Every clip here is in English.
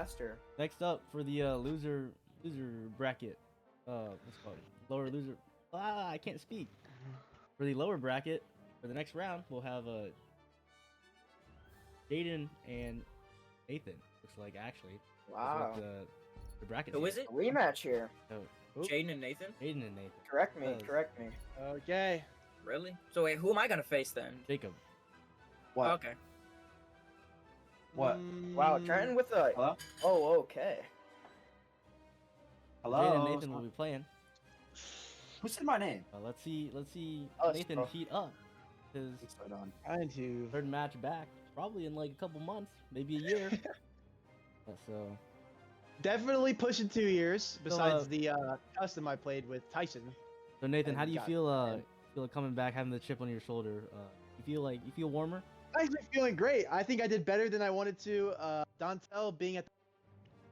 faster. Next up for the loser bracket. What's it called? Lower loser. I can't speak. For the lower bracket, for the next round, we'll have Jaden and Nathan. Looks like actually. Wow. The bracket. Who is it? A rematch here. Oh, Jaden and Nathan? Jaden and Nathan. Correct me. Correct me. Okay. Really? So wait, who am I gonna face then? Jacob. What? Okay. What? Wow, Trenton with a. Hello? Oh, okay. Hello? Jaden and Nathan will be playing. Who said my name? Let's see Us, Nathan bro. heat up his What's going on? Trying to. third match back, probably in like a couple months, maybe a year. So Definitely pushing 2 years. Besides the custom I played with Tyson. Nathan, how do you God feel like coming back, having the chip on your shoulder? You feel warmer? I'm actually feeling great. I think I did better than I wanted to. Dontel being at the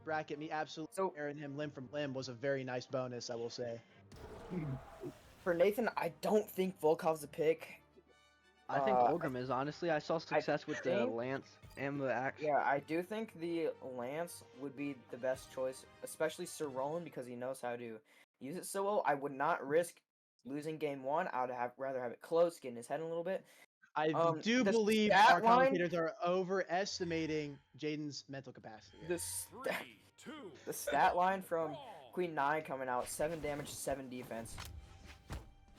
bracket, me absolutely airing him limb from limb was a very nice bonus, I will say. For Nathan, I don't think Volkov's a pick. I think Ulgrim is, honestly. I saw success with the think- Lance and the Axe. Yeah, I do think the Lance would be the best choice, especially Sir Roland, because he knows how to use it so well. I would not risk losing game one. I would rather have it close, get in his head a little bit. I do the believe stat our line- commentators are overestimating Jaden's mental capacity. The stat line from Queen 9 coming out: 7 damage, 7 defense.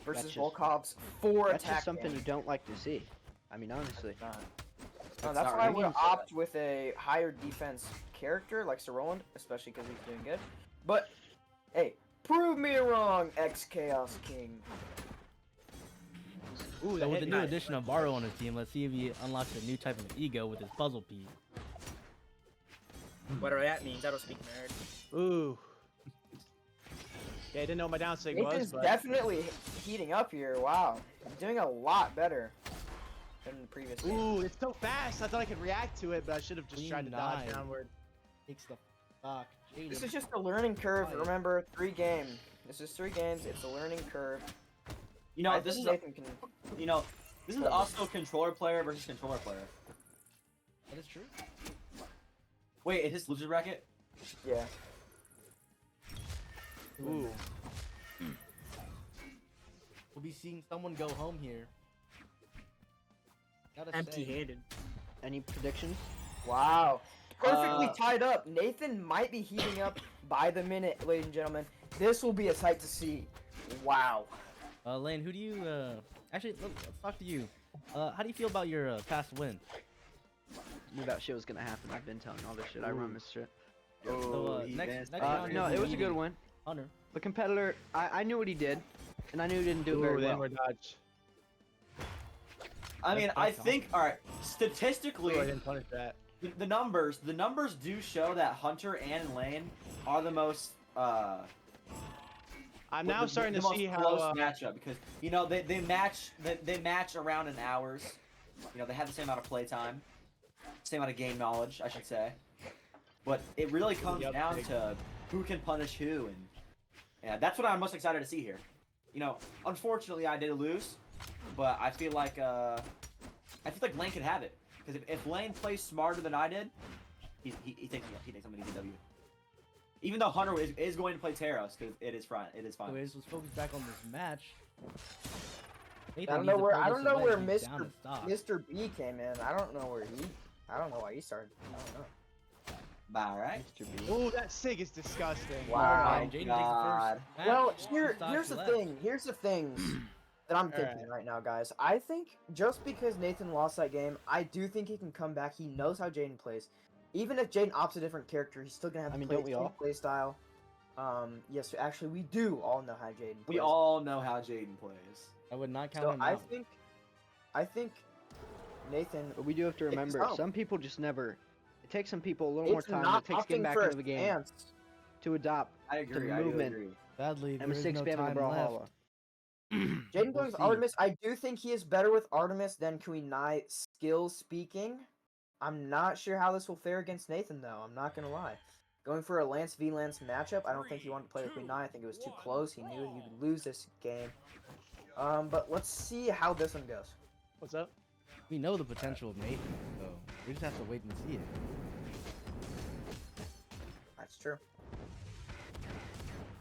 Versus That's just- Volkov's 4 That's attack. just something you damage. don't like to see. I mean, honestly. No, That's that's not why I right. would opt with a higher defense character like Sir Roland, especially because he's doing good. But hey, prove me wrong, ex Chaos King. Ooh, So that with hit the new nice. addition of Baro on his team, let's see if he unlocks a new type of ego with his puzzle piece. Whatever that means, I don't speak nerd. Ooh. Yeah, I didn't know what my downsig was, Nathan's but definitely heating up here. Wow, he's doing a lot better than the previous game. ooh, it's so fast. I thought I could react to it, but I should have just tried to dodge Queen 9. downward. Takes the fuck. This Jaden. is just a learning curve. Right. Remember, 3 games. This is 3 games. It's a learning curve. You know, I this think is Nathan can. this is also controller player versus controller player. That is true. Wait, is his loser bracket? Yeah. Ooh. We'll be seeing someone go home here. Gotta say. Empty-handed. Any predictions? Wow. Perfectly Uh, tied up. Nathan might be heating up by the minute, ladies and gentlemen. This will be a sight to see. Wow. Lane, who do you actually let's talk to you. How do you feel about your past win? Knew that shit was gonna happen. I've been telling all this shit. I run this shit. So, next round No, is it was a meeting good one. Hunter. The competitor, I knew what he did, and I knew he didn't do it Ooh, very then well. we're dodge. I mean, I That's think, alright, Ooh, I statistically, didn't punish that. the numbers do show that Hunter and Lane are the most, I'm now starting to the see most how. close matchup because, you know, they match around in hours. You know, they have the same amount of play time, same amount of game knowledge, I should say. But it really comes Yep, down big. to who can punish who, and yeah, that's what I'm most excited to see here. You know, unfortunately, I did lose, but I feel like Lane could have it because if Lane plays smarter than I did, he takes I'm an easy W. Even though Hunter is going to play Taros because it is fine. Anyways, let's focus back on this match. I Nathan don't know needs to where pull I this don't know away where and be down to stop. Mr. B came in. I don't know why he started. I don't know. Alright. Mr. B. Ooh, that sig is disgusting. Wow. Alright, Jaden takes the first God. match. Well, Two stocks here's the left. thing. Here's the things that I'm thinking right now, guys. I think just because Nathan lost that game, I do think he can come back. He knows how Jaden plays. Even if Jaden opts a different character, he's still gonna have I the mean, play, don't we same all? play style. Yes, actually, we do all know how Jaden plays. We all know how Jaden plays. I would not count So him I out. think Nathan. But we do have to Take this remember, out. some people just never. It takes some people a little more It's time. not It takes getting opting back for into a the game stance. to adopt I agree. I do movement. agree. Sadly, and there is mistakes no spamming the time Brawlhalla. left. Jaden We'll going with see. Artemis. I do think he is better with Artemis than Queen Knight, skill speaking. I'm not sure how this will fare against Nathan, though. I'm not gonna lie. Going for a Lance v Lance matchup, I don't think he wanted to play with Queen Knight. I think it was too close. He knew he would lose this game. But let's see how this one goes. What's up? We know the potential of Nathan, so we just have to wait and see it. true.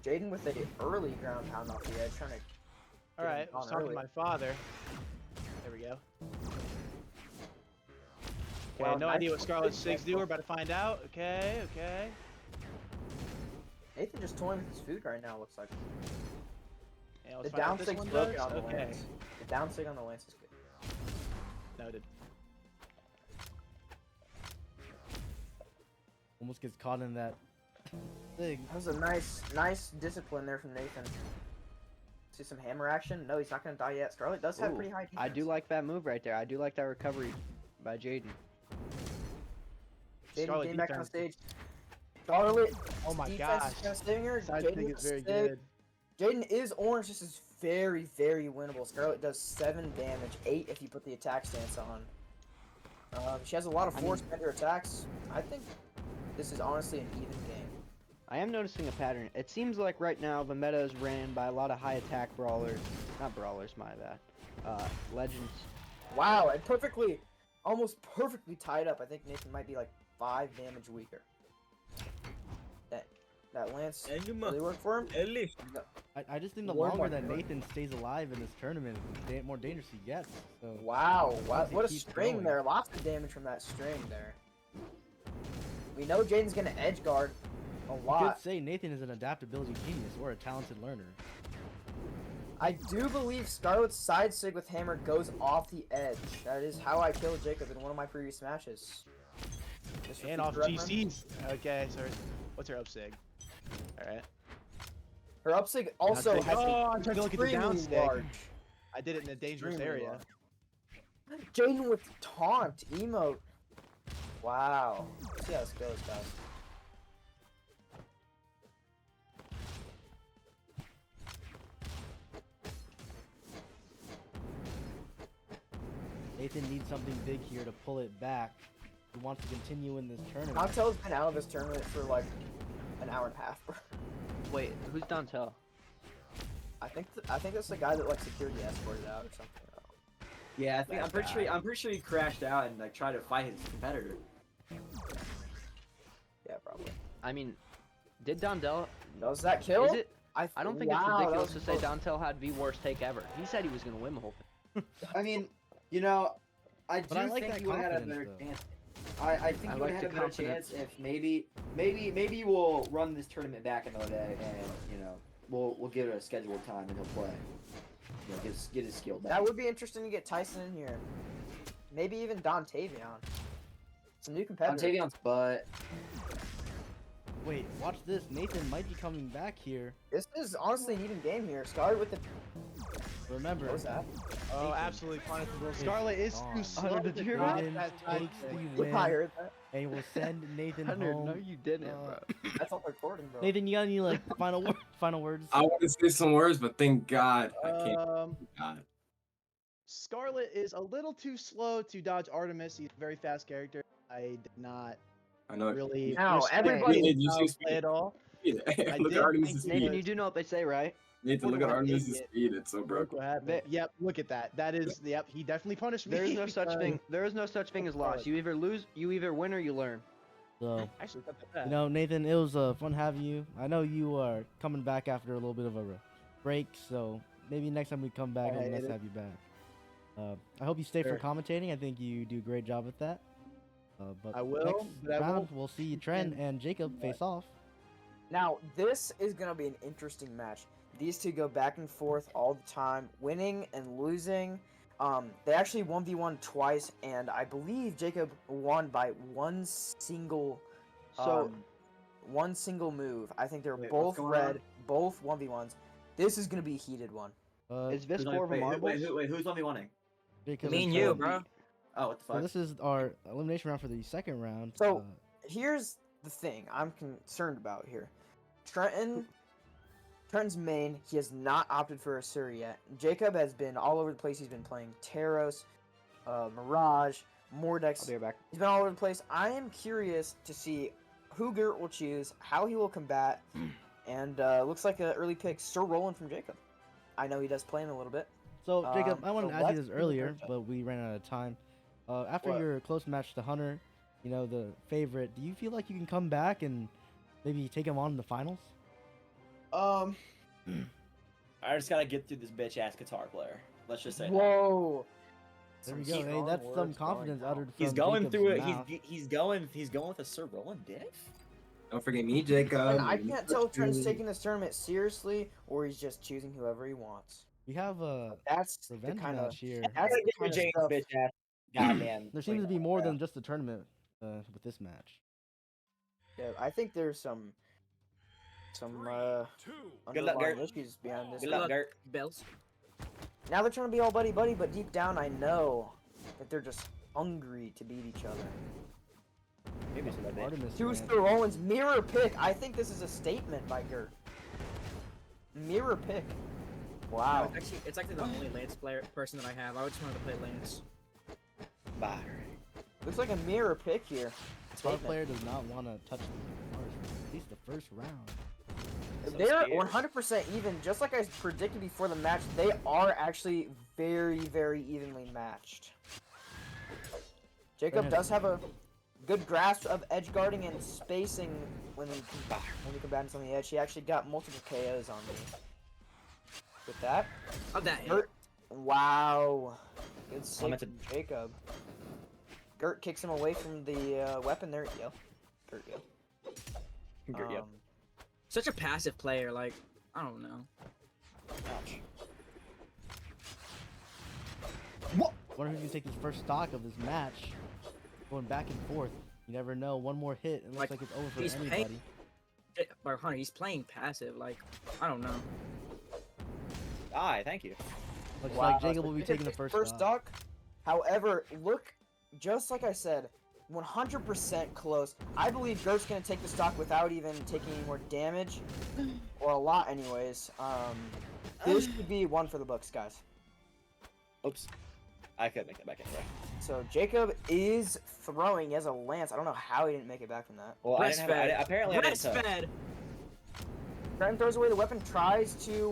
Jaden with a early ground pound off the edge, trying to. All right, I was talking to my father. There we go. Okay, Wow, no nice idea what Scarlet big Sigs do. tackle. We're about to find out. Okay, okay. Nathan just toying with his food right now. Looks like Yeah, the let's find out down what this sig's one broken does. on the Okay, lance. The down sig on the lance is good. noted. Almost gets caught in that thing. That was a nice discipline there from Nathan. See some hammer action. No, he's not gonna die yet. Scarlet does have Ooh, pretty high defense. I do like that move right there. I do like that recovery by Jaden. Jaden Scarlet getting back on defense. stage. Scarlet. Oh my defense gosh. is kind of saving her. Side Jaden thing with is very the sig. good. Jaden is orange. This is very winnable. Scarlet does 7 damage, 8 if you put the attack stance on. She has a lot of force behind her attacks. I think this is honestly an even game. I am noticing a pattern. It seems like right now the meta is ran by a lot of high attack brawlers. Not brawlers, my bad. Legends. Wow, and almost perfectly tied up. I think Nathan might be like 5 damage weaker. That lance really worked for him. I just think the One longer more that point. Nathan stays alive in this tournament, the more dangerous he gets. So Wow, As he what a keeps string going. there. Lots of damage from that string there. We know Jaden's gonna edge guard a you lot. could say Nathan is an adaptability genius or a talented learner. I do believe Scarlet's side sig with hammer goes off the edge. That is how I killed Jacob in one of my previous matches. Just for And off future reference. GCs. Okay, so what's her up sig? Alright. Her up sig also sig- has Oh, I'm trying to look at the down extremely sig. large. I did it in a dangerous Extremely area. large. Jaden with taunt emote. Wow. Let's see how this goes, guys. Nathan needs something big here to pull it back. He wants to continue in this tournament. Dontel's been out of this tournament for like an hour and a half, bro. Wait, who's Dontel? I think that's the guy that like security escorted out or something. Yeah, I'm pretty sure he crashed out and like tried to fight his competitor. Yeah, probably. I mean, did Dondell? Was that kill? Is it? I don't think wow, it's that ridiculous was to say close. Dontel had the worst take ever. He said he was gonna win the whole thing. I mean, you know, I do But I like think that he would have had a better confidence, though. chance. I think I he would like have had a the better chance if maybe we'll run this tournament back another day and you know we'll give it a scheduled time and he'll play. You know, get his skill back. That would be interesting to get Tyson in here. Maybe even Don Tavion. Some new competitors. Tavion's butt. Wait, watch this. Nathan might be coming back here. This is honestly an even game here. Scarlet with the. Remember, What was that? Oh, Nathan. absolutely punishable. Scarlet is gone. too slow. Hunter, did to you hear dodge that? Nathan that side takes sig. the Yeah, I win, heard that. and will send Nathan Hunter, home. no, you didn't, bro. That's on recording, bro. Nathan, you got any like final words? I want to say some words, but thank God I can't. God. Scarlet is a little too slow to dodge Artemis. He's a very fast character. I did not I know. really. Now, respect everybody- his style of play at all. Look I at did Artemis' think speed. Nathan, you do know what they say, right? Nathan, look at What an Artemis' idiot. speed. It's so Look broken. what happened. They- Yep, look at that. That is, yep, he definitely punished me. There is no such because- thing. There is no such thing as loss. You either lose, you either win, or you learn. So, Actually, cut that. you know, Nathan, it was fun having you. I know you are coming back after a little bit of a break, so maybe next time we come back, Alright, let's it- have you back. I hope you stay Sure. for commentating. I think you do a great job with that. But I will, next but I round, won't we'll see Trent and Jacob face off. Now, this is going to be an interesting match. These two go back and forth all the time, winning and losing. They actually 1v1 twice, and I believe Jacob won by one single So, move. I think they're Wait, both what's going red, on? both 1v1s. This is going to be a heated one. is this Wait, more of a wait, marbles? wait, who's 1v1ing? Jacob Me and Trent. you, bro. Oh, what the So fuck? this is our elimination round for the second round. So- Here's the thing I'm concerned about here. Trenton's main, he has not opted for a Sur yet. Jacob has been all over the place. He's been playing Taros, Mirage, I'll Mordex. be right back. He's been all over the place. I am curious to see who Gert will choose, how he will combat, and looks like an early pick, Sir Roland from Jacob. I know he does play him a little bit. So Jacob, I wanted so to ask you let's this do the earlier, matchup. but we ran out of time. After What? your close match to Hunter, you know, the favorite, do you feel like you can come back and Maybe take him on in the finals. I just gotta get through this bitch ass guitar player. Let's just say. That. Whoa. There we Some go. Hey, strong that's some words confidence going out. uttered from He's going Jacob's through it. mouth. He's going with a Sir Roland diff. Don't forget me, Jacob. And I can't tell if Trent's taking this tournament seriously or he's just choosing whoever he wants. We have a That's the revenge kind of match here. that's the kind of stuff. bitch ass. Goddamn. There seems to be more than just a tournament with this match. Yeah, I think there's some Good luck, underlying Gert. issues behind this. Good luck, Gert. Bells. Now they're trying to be all buddy, but deep down I know that they're just hungry to beat each other. Maybe it's about Artemis, Two man. Sir Rollins mirror pick. I think this is a statement by Gert. Mirror pick. Wow. It's actually the only Lance person that I have. I just wanted to play Lance. Bye. Looks like a mirror pick here. Our Statement. player does not want to touch the cars, at least the first round. They're scared. 100% even. Just like I predicted before the match, they are actually very, very evenly matched. Jacob does have a good grasp of edge guarding and spacing when we combatants on the edge. He actually got multiple KOs on me. With that, How'd that hit? Gert, wow, good save Meant to- from Jacob. Gert kicks him away from the weapon. There you go. Gert, go. Gert, yep. Such a passive player, like, I don't know. Ouch. Wonder who can take his first stock of this match. Going back and forth. You never know. One more hit, and it looks like it's over for he's anybody. Or Hunter, he's playing passive, like, I don't know. Aye, thank you. Looks Wow, like Jacob so will be Jacob taking the takes first stock. stock. However, look, just like I said, 100% close. I believe Gert's gonna take the stock without even taking any more damage, or a lot, anyways. This could be one for the books, guys. Oops. I could make that back anyway. So Jacob is throwing as a lance. I don't know how he didn't make it back from that. Well, I didn't have, apparently I didn't touch. Breastfed! Trenton throws away the weapon, tries to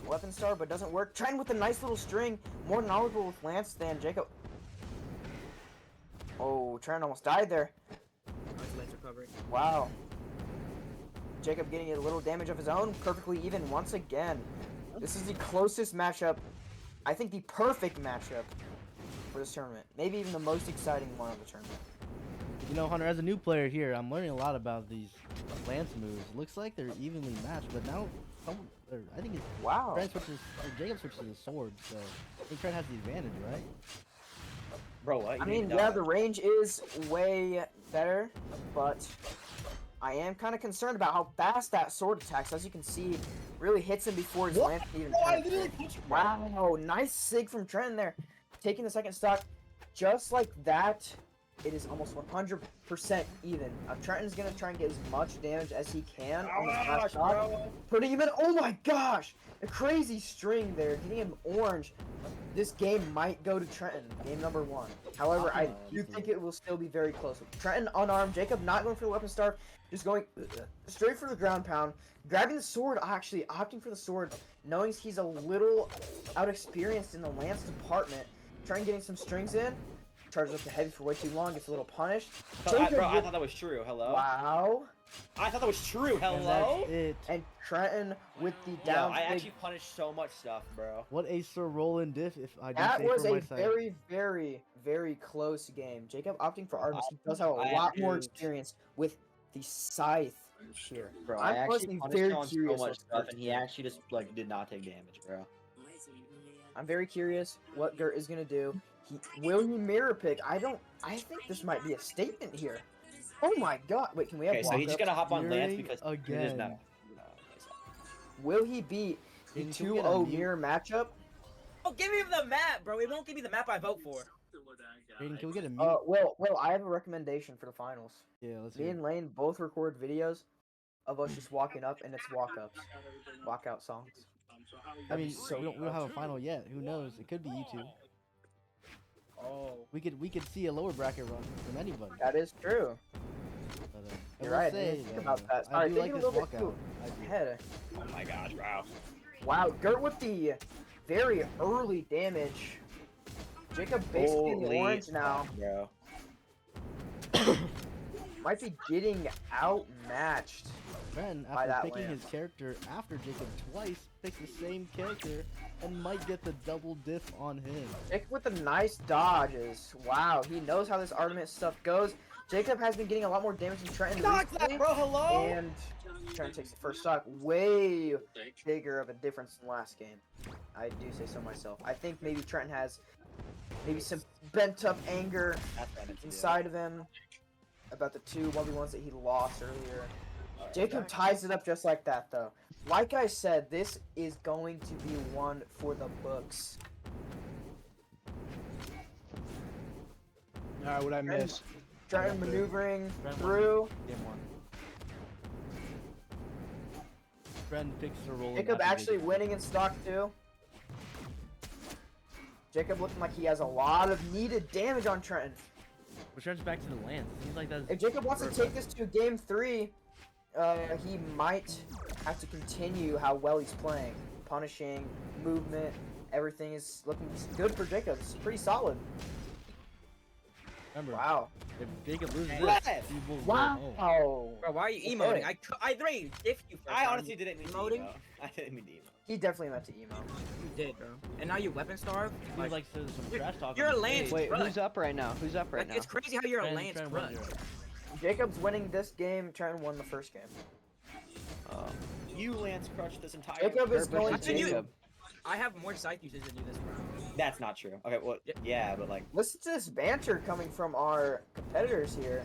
weapon star, but doesn't work. Trenton with a nice little string, more knowledgeable with lance than Jacob. Oh, Trenton almost died there. Nice lance recovery. Wow. Jacob getting a little damage of his own, perfectly even once again. This is the closest matchup, I think the perfect matchup for this tournament. Maybe even the most exciting one of the tournament. You know, Hunter, as a new player here, I'm learning a lot about these lance moves. Looks like they're evenly matched, but now I think it's Wow. Jacob switches to the sword, so I think Trent has the advantage, right? Bro, what? I mean, yeah, the range is way better, but I am kind of concerned about how fast that sword attacks. As you can see, really hits him before his lance can even turn. Wow, nice sig from Trenton there. Taking the second stock, just like that, it is almost 100% even. Trenton's gonna try and get as much damage as he can on the last stock, putting him in. Oh my gosh, a crazy string there, getting him orange. This game might go to Trenton, game number 1. However, I do think it will still be very close. Trenton unarmed, Jacob not going for the weapon star, just going straight for the ground pound, grabbing the sword, actually opting for the sword, knowing he's a little out-experienced in the lance department, trying getting some strings in, charges up the heavy for way too long, gets a little punished. Bro, I thought that was true. Hello? Wow. I thought that was true. And Hello? that's it. And Trenton with the Yo, down. I actually punished so much stuff, bro. What a Sir Roland diff, if I do That say was for a my side. very, very, very close game. Jacob opting for Artemis. He does have a I lot more actually- experience with the scythe here. Bro, I'm I actually personally punished very him on so curious much what stuff, Gert's and he doing. actually just like did not take damage, bro. I'm very curious what Gert is gonna do. Will he mirror pick? I think this might be a statement here. Oh my god! Wait, can we have? Okay, so he's just walk-ups? gonna hop on Lance Fury because again. he just no. Will he beat the Can we get a 2-0 mute? mirror matchup? Oh, give me the map, bro. It won't give me the map I vote for. Aiden, can we get a mute? Well, I have a recommendation for the finals. Yeah, let's Me hear. and Lane both record videos of us just walking up, and it's walk-ups, walkout songs. I mean, so we don't have a final yet. Who knows? It could be you two. Oh. We could see a lower bracket run from anybody. That is true. But, I You're will right. I say, didn't think about that. I Sorry, do thinking like a this little bit walkout. too I do. ahead. Oh my gosh, bro. Wow, Gert with the very early damage. Jacob basically in the Holy orange now. fuck, bro. Might be getting outmatched. Trenton, by after that picking lamp. his character after Jacob twice, picks the same character and might get the double diff on him. Jacob with the nice dodges. Wow, he knows how this Artemis stuff goes. Jacob has been getting a lot more damage than Trenton Knock recently. that, bro. Hello. And Trenton takes the first stock. Way bigger of a difference than last game. I do say so myself. I think maybe Trenton has maybe some bent up anger inside of him about the 2 1v1s that he lost earlier. Jacob ties it up just like that, though. Like I said, this is going to be one for the books. Alright, what'd I miss? Trenton maneuvering through. Game 1. Trenton picks the roll. Jacob actually winning in stock 2. Jacob looking like he has a lot of needed damage on Trenton. But Trenton's back to the lance. Seems like that's If Jacob wants to take this to game 3, he might have to continue how well he's playing. Punishing, movement, everything is looking good for Jacob. It's pretty solid. Remember, Wow. if Jacob loses What? this, he will go Wow. home. Bro, why are you Okay. emoting? I literally if you. I honestly didn't mean to Emoting? emo. I didn't mean to emo. He definitely meant to emo. You did, bro. And now you weapon starved. Seems like there's some trash talk. you're on a the Lance. stage. Wait, Right. who's up right now? Who's up right Like, now? it's crazy how you're a Trenton- Lance Trenton crutch. 1-0. Jacob's winning this game. Trenton won the first game. You Lance crushed this entire. Jacob is Kurt going versus How can you- to Jacob. I have more scythe usage than you this round. That's not true. Okay, well, yeah, but like, listen to this banter coming from our competitors here.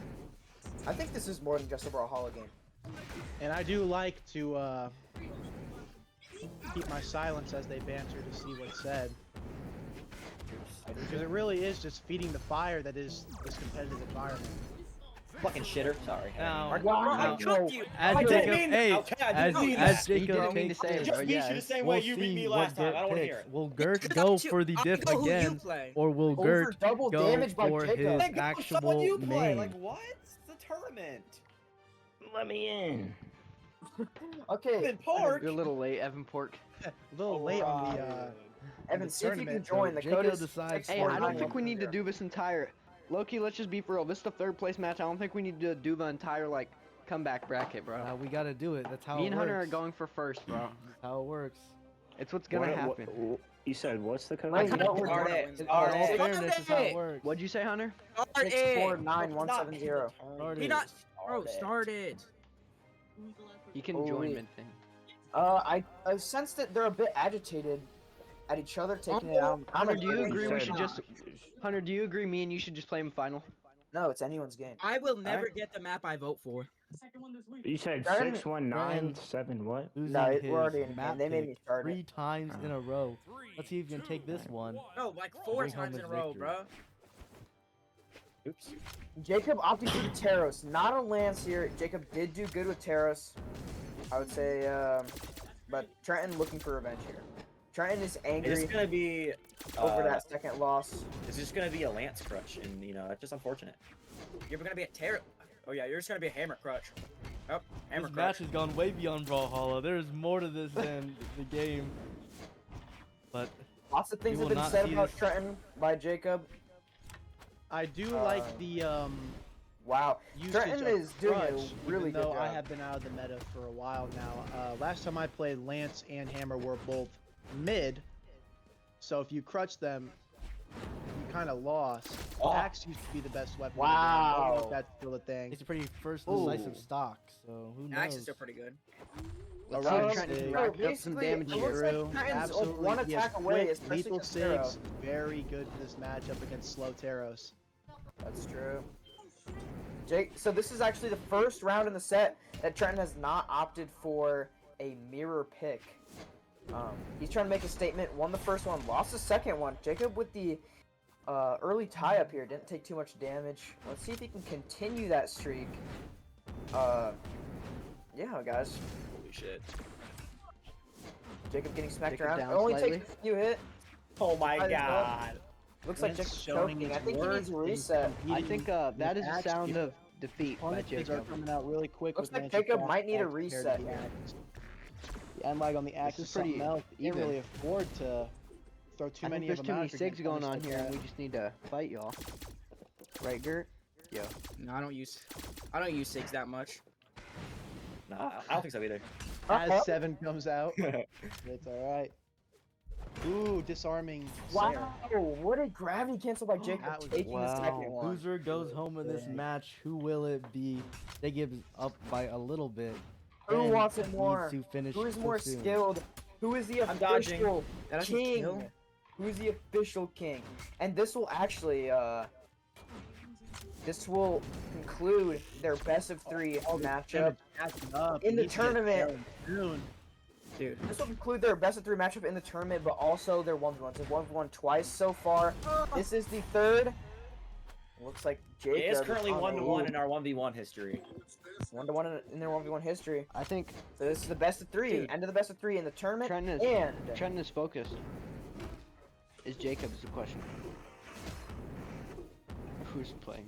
I think this is more than just a Brawlhalla game. And I do like to keep my silence as they banter to see what's said. Because it really is just feeding the fire that is this competitive environment. fucking shitter. Sorry. Now, Bro, I now, cooked you. as I didn't Jacob, mean- hey, okay, I as, didn't mean as that. He Jacob didn't mean to takes say it, it, Just bro. beat you Yeah. the same we'll way you beat see me what last time. Gert I don't want to picks. hear it. Will Because Gert I go got you- for the I diff know who you again, play. or will Over Gert double go damage by for Jacob. his Then go with someone actual you play. name? Like what? It's the tournament. Let me in. Okay, Evan Park. You're a little late, Evan Pork. A little late on the Evan, the see if you can tournament, join. The Jacob code is decides. Hey, I don't think we 649. need to do this entire. Loki, let's just be for real. This is the 3rd place match. I don't think we need to do the entire like comeback bracket, bro. We gotta do it. That's how Me it and works. Hunter are going for first, bro. That's how it works. It's what's gonna happen. You said what's the code? Wait, I no, kinda we're want Start to it. win. In Start all it. fairness, that's how it works. What'd you say, Hunter? Start it. 649-170. Start He it. not. Bro, start it. You can Oh, join wait. mid thing. I sense that they're a bit agitated at each other, taking it out. Hunter, do you agree we said- should just? Hunter, do you agree me and you should just play him final? No, it's anyone's game. I will never get the map I vote for. You said Brian- 619 what? Losing No, his we're already in map game. They made me pick start 3 it. times in a row. Let's see if you can take this one. No, like 4 Bring home times in a his row, victory. bro. Oops. Jacob opting for the Taros, not a Lance here. Jacob did do good with Taros, I would say, but Trenton looking for revenge here. Trenton is It's angry gonna be over that second loss. It's just gonna be a Lance crutch, and you know that's just unfortunate. You're gonna be a terror. Oh yeah, you're just gonna be a hammer crutch. Oh, hammer This match crutch. has gone way beyond Brawlhalla. There's more to this than the game. But Lots of things You have will been not said see about this- Trenton by Jacob. I do like the Wow, usage Trenton of is doing a crutch, really even good though I job. have been out of the meta for a while now. Last time I played, Lance and Hammer were both mid, so if you crutch them, you kind of lost. Oh. Axe used to be the best weapon. Wow. I don't know if that's still a thing. it's a pretty first Ooh. decisive stock, so who knows? Axe is still pretty good. Let's Around see if the Trenton can stage. rack up some Basically, damage it here. looks like True. Trenton's Absolutely. one He has attack away, quick, especially lethal against Taro. Sigs. Very good for this matchup against slow Taros. That's true. Jake, so this is actually the first round in the set that Trenton has not opted for a mirror pick. He's trying to make a statement. Won the first one, lost the second one. Jacob with the early tie up here didn't take too much damage. Let's see if he can continue that streak. Yeah, guys. Holy shit. Jacob getting smacked Jacob around. down It only slightly. takes a few hits. Oh my Might as well. god. Looks like Lance Jacob's showing choking. I his think he needs a worth in reset. I competing think that with is a Axe sound because of defeat by punishments are Jacob. coming out really quick. Looks with like Lance Jacob and might need a compared to reset the here. Axe. The end lag on the Axe is is something pretty else. You can't even. really afford to throw too I many think there's of too them many out if you're sigs getting going on punished here, like and we that. just need to fight y'all. Right, Gert? Yo. No, I don't use 6 that much. Nah, I don't think so either. As 7 comes out. It's alright. Ooh, disarming. Wow, what a gravity cancel by Jacob That was- taking the second one. Loser goes home in this match. Who will it be? Jacob's up by a little bit. Who and wants it needs more? to finish Who is more soon. skilled? Who is the I'm dodging. official That doesn't king? kill. Who is the official king? And this will actually, this will conclude their best of 3 matchup in the tournament. Soon. Dude. This will conclude their best of 3 matchup in the tournament, but also their 1v1. They've 1v1 twice so far. This is the 3rd. Looks like Jacob It is currently on the 1-1 lead. in our 1v1 history. 1-1 in their 1v1 history. I think So this is the best of 3. Dude. End of the best of 3 in the tournament. Trenton is focused. Is Jacob's the question? Who's playing?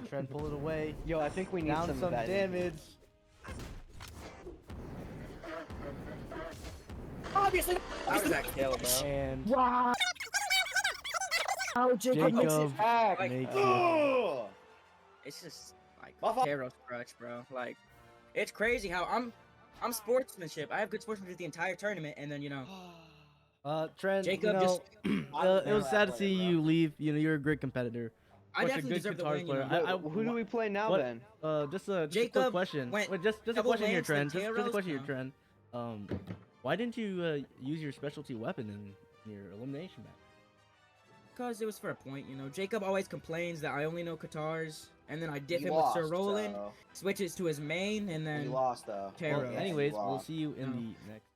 Trent pull it away. Yo, I think we need Down some, some of that. damage. Obviously. How does that kill, bro? And Wow. Oh, Jacob makes Jacob it back. Like, makes it. oh! It's just like Buff up. Taros crutch, bro. Like, it's crazy how I'm sportsmanship. I have good sportsmanship the entire tournament, and then Trent, Jacob you know, just- it was sad to see you leave. You know, you're a great competitor. I Course, a definitely good deserve the guitar win. player. You know? Who do we play now what- then? Just a quick Jacob question. went Wait, just a double question here, Lance, then Trent. Just a Taros? question here, No. Trent. Why didn't you use your specialty weapon in your elimination match? Because it was for a point, you know. Jacob always complains that I only know guitars, and then I dip You him lost, with Sir Roland, so- switches to his main, and You then lost though. Taros. Well, anyways, we'll lost. see you in Oh. the next.